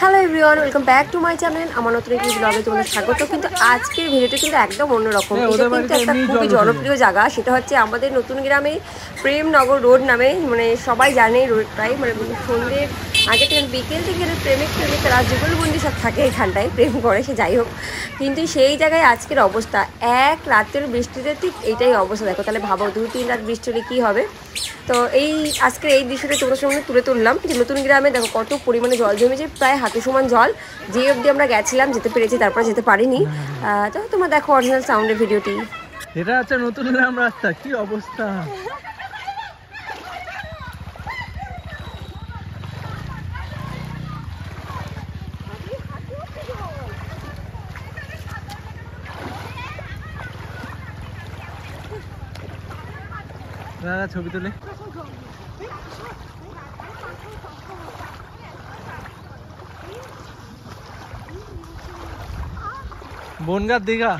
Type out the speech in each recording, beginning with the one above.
Hello everyone, welcome back to my channel. আমার নতুন একটি ব্লগে তোমাদের স্বাগত। কিন্তু আজকের ভিডিওটা কিন্তু একদম অন্যরকম। এটা কিন্তু একটা খুবই জনপ্রিয় জায়গা, সেটা হচ্ছে আমাদের নতুন গ্রামে প্রেমনগর রোড নামে, মানে সবাই জানে এই রোডটাই। মানে সন্ধ্যে আগে থেকে বিকেল থেকে প্রেমিকরা যুগলবন্দি সব থাকে এখানটায়, প্রেম করে, সে যাই হোক। কিন্তু সেই জায়গায় আজকের অবস্থা, এক রাতের বৃষ্টিতে ঠিক এইটাই অবস্থা। দেখো তাহলে ভাবো 2-3 রাত বৃষ্টি হলে কী হবে। তো এই আজকের এই দৃশ্যটা তোমাদের সামনে তুলে তুললাম যে নতুন গ্রামে দেখো কত পরিমাণে জল জমেছে, প্রায় হাঁটু সমান জল। যে অবধি আমরা গেছিলাম, যেতে পেরেছি, তারপর যেতে পারিনি। তো তোমরা দেখো অরিজিনাল সাউন্ডের ভিডিওটি। এটা হচ্ছে নতুন গ্রাম রাস্তা, কি অবস্থা। ছবি তুলে বনগাঁ দীঘা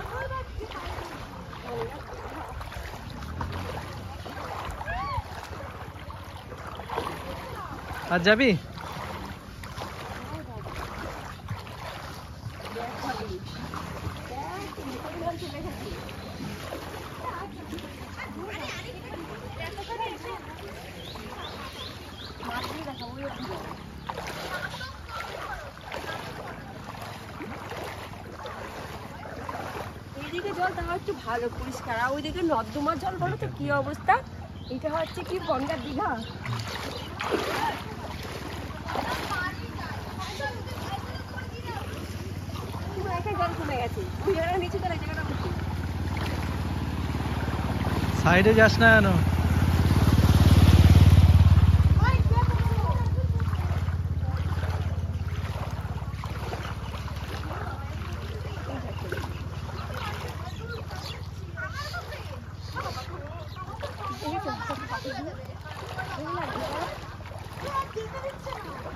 আর যাবি? এইদিকে জল তাও একটু ভালো পরিষ্কার, আর ওইদিকে নর্দমার জল বলো তো কি অবস্থা। এটা হচ্ছে কি গঙ্গার দীঘা। জল কমে গেছে, ওই জায়গাটা নিচে তাহলে জায়গাটা উঠে। সাইডে যাস না কেন?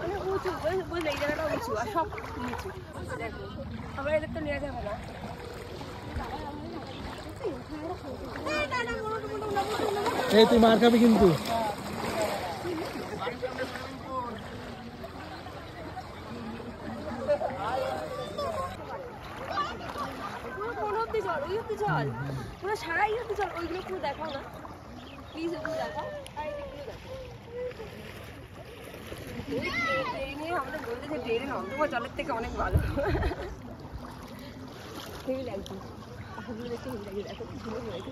মানে উঁচু বুঝলে, এই জায়গাটা উঁচু আর সব নিচু। দেখো আবার এদের তো নেওয়া যাবে না। এই তুই মার খাবি কিন্তু। জল ওই অব্দি জল, পুরো সারাই অব্দি জল। ওইগুলো পুরো দেখাও না প্লিজ, ওগুলো দেখাও। আর এদিকগুলো দেখো। আমাদের বলতে যে ড্রেনে নর্দমা জলের থেকে অনেক ভালো। হেভি লাগছে, পাখিগুলো দেখতে হেভি লাগে। দেখো কি সুন্দর হয়েছে।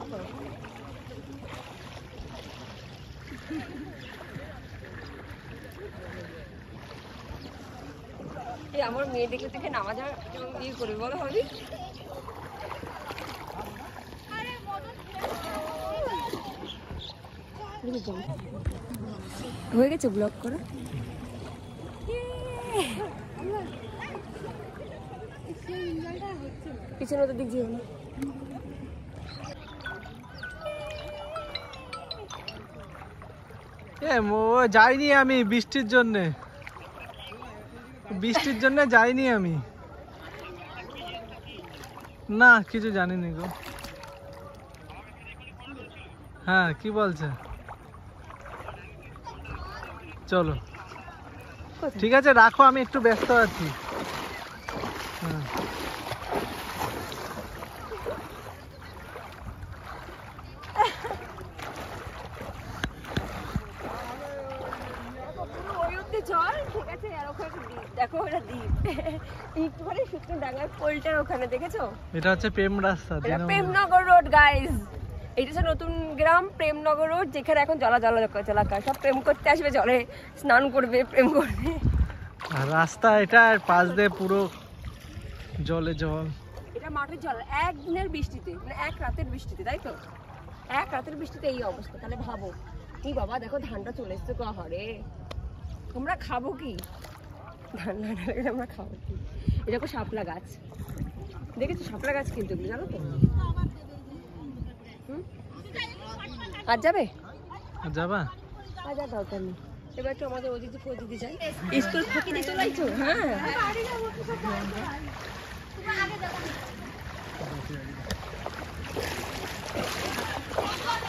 এই আমার মেয়ে দেখে থেকে নামা যাওয়া এবং ইয়ে করে বলো হবি। হয়ে গেছে ব্লগ করা। পিছনে ওদের দিক যেও না। যাইনি আমি বৃষ্টির জন্যে, যাইনি আমি। না কিছু জানিনি গো। হ্যাঁ কি বলছে? চলো ঠিক আছে রাখো, আমি একটু ব্যস্ত আছি। হ্যাঁ জল ঠিক আছে। আর ওখানে দেখো ওটা দ্বীপ, একটুখানি শুকনো ডাঙার পোলটার ওখানে দেখেছো? এটা হচ্ছে প্রেম রাস্তা, প্রেমনগর রোড গাইজ। এটা হচ্ছে নতুন গ্রাম প্রেমনগর রোড, যেখানে এখন জলাকার সব প্রেম করতে আসবে, জলে স্নান করবে, প্রেম করবে। আর রাস্তা এটা পাশ দিয়ে পুরো জলে জল। এটা মাঠের জল একদিনের বৃষ্টিতে, মানে এক রাতের বৃষ্টিতে, তাই তো? এক রাতের বৃষ্টিতে এই অবস্থা। তাহলে ভাবো কি বাবা, দেখো ধানটা চলে এসছে হরে। আমরা খাবো কি ধান? আমরা খাবো কি? এরকম শাপলা গাছ দেখেছো? শাপলা গাছ কিন্তু জানো তো। আজ যাবে? যাবা? আজ আর দরকার নেই। এবার তো আমাদের ওদিকে দিদি যাই, স্কুল ফাঁকি দিয়ে চলে আইছো। হ্যাঁ